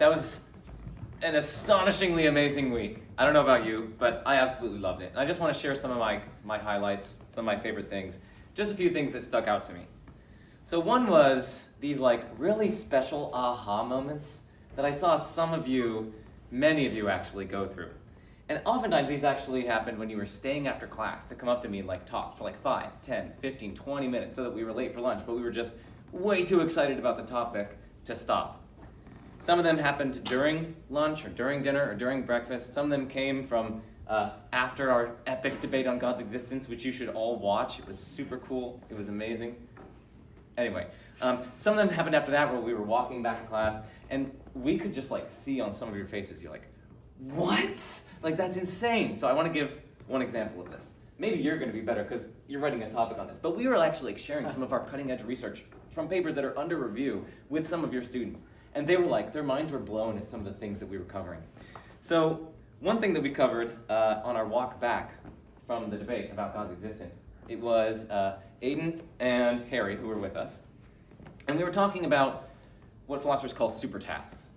that was an astonishingly amazing week. I don't know about you, but I absolutely loved it. And I just want to share some of my highlights, some of my favorite things, just a few things that stuck out to me. So one was these like really special aha moments that I saw some of you, many of you actually go through. And oftentimes these actually happened when you were staying after class to come up to me and like talk for like 5, 10, 15, 20 minutes so that we were late for lunch, but we were just way too excited about the topic to stop. Some of them happened during lunch or during dinner or during breakfast. Some of them came from after our epic debate on God's existence, which you should all watch. It was super cool. It was amazing. Anyway, some of them happened after that where we were walking back to class, and we could just like see on some of your faces, you're like, what? Like, that's insane. So I want to give one example of this. Maybe you're going to be better because you're writing a topic on this. But we were actually like, sharing some of our cutting-edge research from papers that are under review with some of your students. And they were like, their minds were blown at some of the things that we were covering. So one thing that we covered on our walk back from the debate about God's existence, it was Aiden and Harry who were with us. And we were talking about what philosophers call supertasks.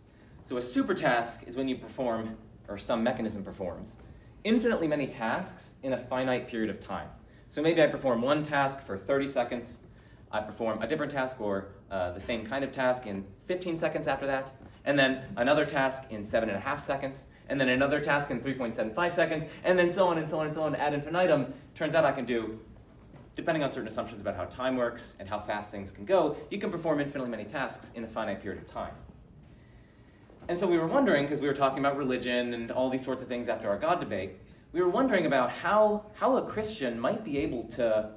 So a supertask is when you perform, or some mechanism performs, infinitely many tasks in a finite period of time. So maybe I perform one task for 30 seconds, I perform a different task or the same kind of task in 15 seconds after that, and then another task in 7.5 seconds, and then another task in 3.75 seconds, and then so on and so on and so on ad infinitum. Turns out I can do, depending on certain assumptions about how time works and how fast things can go, you can perform infinitely many tasks in a finite period of time. And so we were wondering, because we were talking about religion and all these sorts of things after our God debate, we were wondering about how a Christian might be able to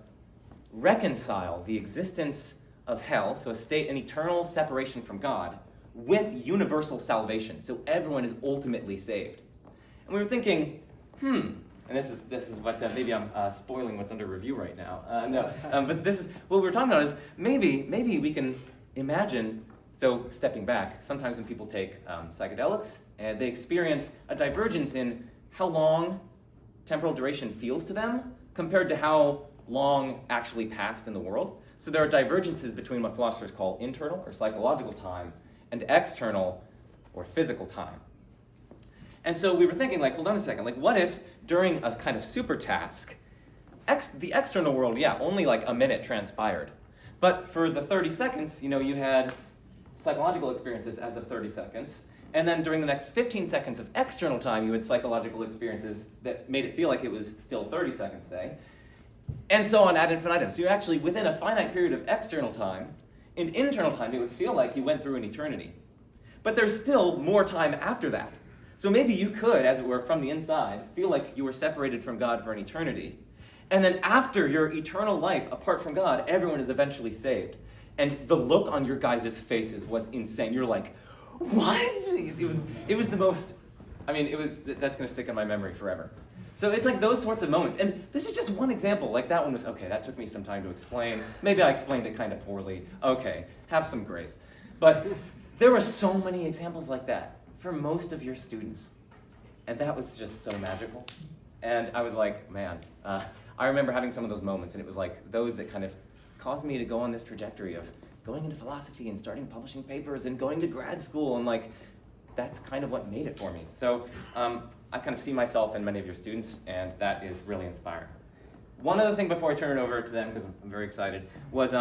reconcile the existence of hell, so an eternal separation from God, with universal salvation, so everyone is ultimately saved. And we were thinking, and this is what, maybe I'm spoiling what's under review right now. But this is, what we were talking about is maybe we can imagine, so stepping back, sometimes when people take psychedelics, and they experience a divergence in how long temporal duration feels to them compared to how long actually passed in the world. So there are divergences between what philosophers call internal or psychological time and external or physical time. And so we were thinking, like, hold on a second, like what if during a kind of super task, the external world, only like a minute transpired. But for the 30 seconds, you had psychological experiences as of 30 seconds, and then during the next 15 seconds of external time, you had psychological experiences that made it feel like it was still 30 seconds, say, and so on ad infinitum. So you're actually within a finite period of external time, in internal time, it would feel like you went through an eternity. But there's still more time after that. So maybe you could, as it were, from the inside, feel like you were separated from God for an eternity. And then after your eternal life apart from God, everyone is eventually saved. And the look on your guys' faces was insane. You're like, what? It was the most, that's going to stick in my memory forever. So it's like those sorts of moments. And this is just one example. Like that one was, okay, that took me some time to explain. Maybe I explained it kind of poorly. Okay, have some grace. But there were so many examples like that for most of your students. And that was just so magical. And I was like, man, I remember having some of those moments, and it was like those that kind of caused me to go on this trajectory of going into philosophy and starting publishing papers and going to grad school, and like that's kind of what made it for me. So I kind of see myself in many of your students, and that is really inspiring. One other thing before I turn it over to them, because I'm very excited, was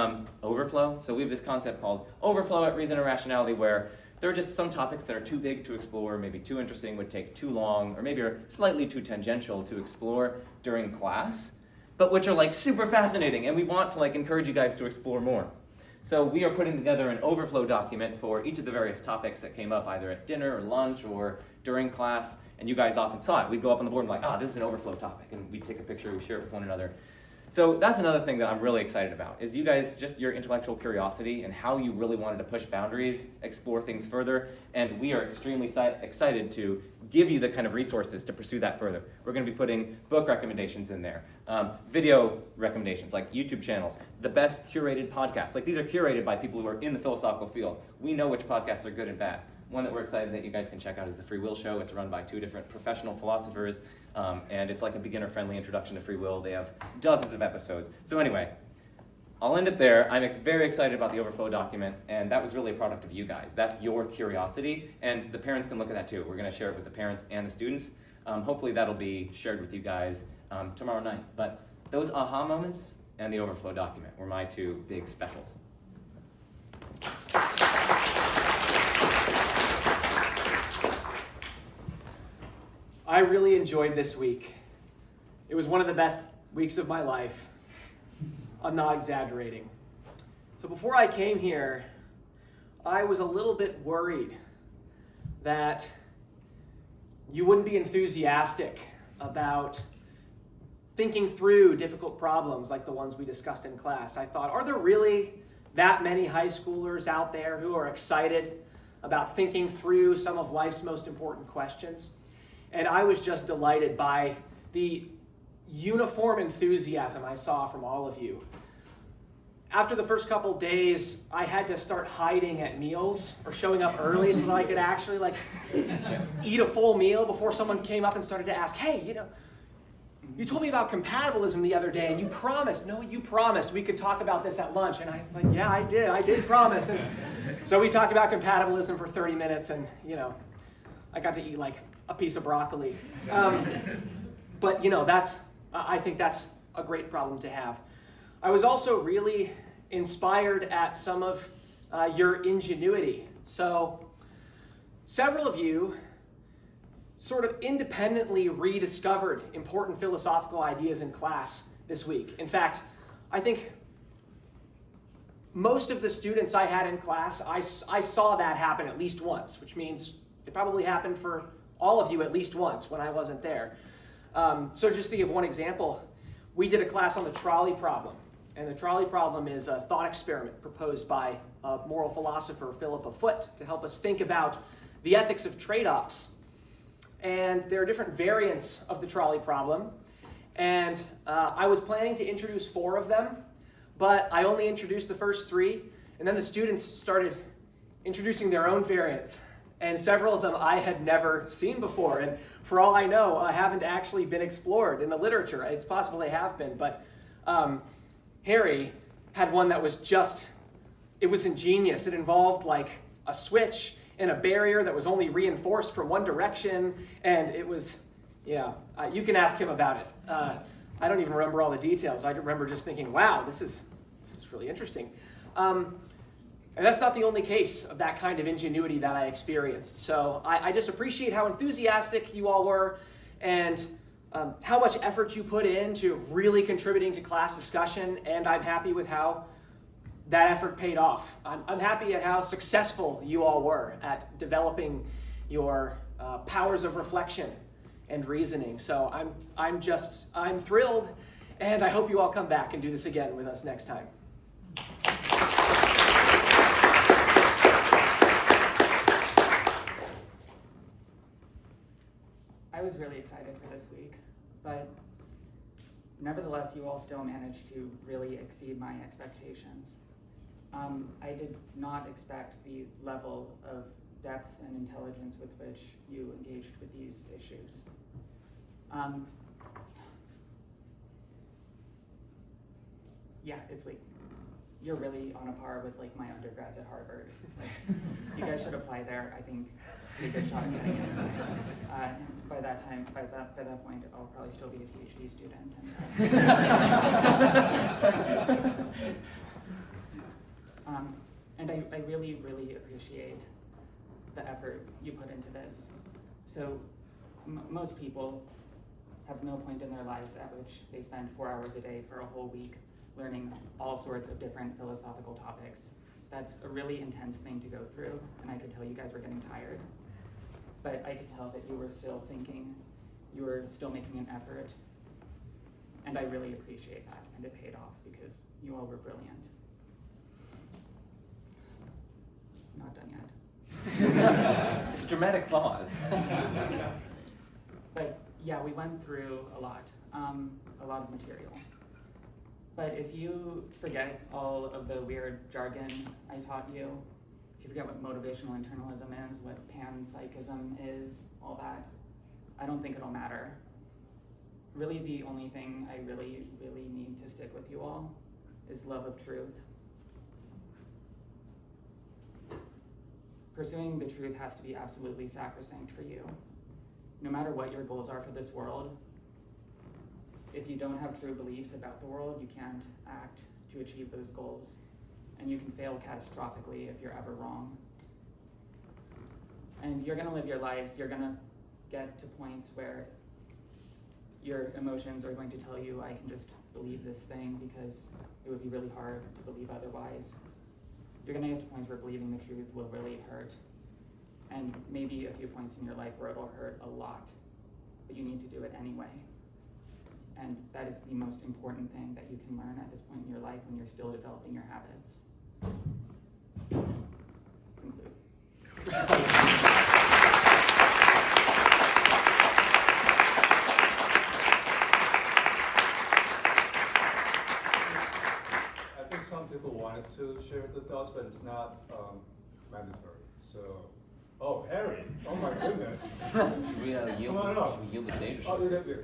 overflow. So we have this concept called overflow at Reason and Rationality, where there are just some topics that are too big to explore, maybe too interesting, would take too long, or maybe are slightly too tangential to explore during class, but which are like super fascinating, and we want to like encourage you guys to explore more. So we are putting together an overflow document for each of the various topics that came up either at dinner or lunch or during class, and you guys often saw it. We'd go up on the board and like, this is an overflow topic, and we'd take a picture, we share it with one another. So that's another thing that I'm really excited about, is you guys, just your intellectual curiosity and how you really wanted to push boundaries, explore things further, and we are extremely excited to give you the kind of resources to pursue that further. We're going to be putting book recommendations in there, video recommendations like YouTube channels, the best curated podcasts. Like these are curated by people who are in the philosophical field. We know which podcasts are good and bad. One that we're excited that you guys can check out is The Free Will Show. It's run by 2 different professional philosophers, and it's like a beginner-friendly introduction to free will. They have dozens of episodes. So anyway, I'll end it there. I'm very excited about the overflow document, and that was really a product of you guys. That's your curiosity, and the parents can look at that too. We're going to share it with the parents and the students. Hopefully that'll be shared with you guys tomorrow night. But those aha moments and the overflow document were my two big specials. I really enjoyed this week. It was one of the best weeks of my life. I'm not exaggerating. So before I came here, I was a little bit worried that you wouldn't be enthusiastic about thinking through difficult problems like the ones we discussed in class. I thought, are there really that many high schoolers out there who are excited about thinking through some of life's most important questions? And I was just delighted by the uniform enthusiasm I saw from all of you. After the first couple days, I had to start hiding at meals or showing up early so that I could actually eat a full meal before someone came up and started to ask, hey, you told me about compatibilism the other day and you promised we could talk about this at lunch. And I was like, yeah, I did promise. And so we talked about compatibilism for 30 minutes and, I got to eat a piece of broccoli. But I think that's a great problem to have. I was also really inspired at some of your ingenuity. So several of you sort of independently rediscovered important philosophical ideas in class this week. In fact, I think most of the students I had in class, I saw that happen at least once, which means it probably happened for all of you at least once when I wasn't there. So just to give one example, we did a class on the trolley problem. And the trolley problem is a thought experiment proposed by moral philosopher Philippa Foot to help us think about the ethics of trade-offs. And there are different variants of the trolley problem. And I was planning to introduce 4 of them, but I only introduced the first 3. And then the students started introducing their own variants. And several of them I had never seen before. And for all I know, haven't actually been explored in the literature. It's possible they have been, but Harry had one that was it was ingenious. It involved a switch and a barrier that was only reinforced from one direction. And it was, you can ask him about it. I don't even remember all the details. I remember just thinking, wow, this is really interesting. And that's not the only case of that kind of ingenuity that I experienced. So I just appreciate how enthusiastic you all were and how much effort you put into really contributing to class discussion. And I'm happy with how that effort paid off. I'm happy at how successful you all were at developing your powers of reflection and reasoning. So I'm thrilled, and I hope you all come back and do this again with us next time. I was really excited for this week, but nevertheless, you all still managed to really exceed my expectations. I did not expect the level of depth and intelligence with which you engaged with these issues. It's you're really on a par with my undergrads at Harvard. You guys should apply there. I think a good shot at getting in. By that point, I'll probably still be a PhD student. And I really, really appreciate the effort you put into this. So most people have no point in their lives at which they spend 4 hours a day for a whole week learning all sorts of different philosophical topics. That's a really intense thing to go through, and I could tell you guys were getting tired. But I could tell that you were still thinking, you were still making an effort, and I really appreciate that, and it paid off because you all were brilliant. Not done yet. It's a dramatic pause. But yeah, we went through a lot of material. But if you forget all of the weird jargon I taught you, if you forget what motivational internalism is, what panpsychism is, all that, I don't think it'll matter. Really, the only thing I really, really need to stick with you all is love of truth. Pursuing the truth has to be absolutely sacrosanct for you. No matter what your goals are for this world, if you don't have true beliefs about the world, you can't act to achieve those goals. And you can fail catastrophically if you're ever wrong. And you're gonna live your lives, you're gonna get to points where your emotions are going to tell you, I can just believe this thing because it would be really hard to believe otherwise. You're gonna get to points where believing the truth will really hurt. And maybe a few points in your life where it'll hurt a lot, but you need to do it anyway. And that is the most important thing that you can learn at this point in your life when you're still developing your habits. Conclude. I think some people wanted to share the thoughts, but it's not mandatory. So, oh, Harry! Oh my goodness! Should we yield, No. should we yield the stage? Or Oh, should we- yeah.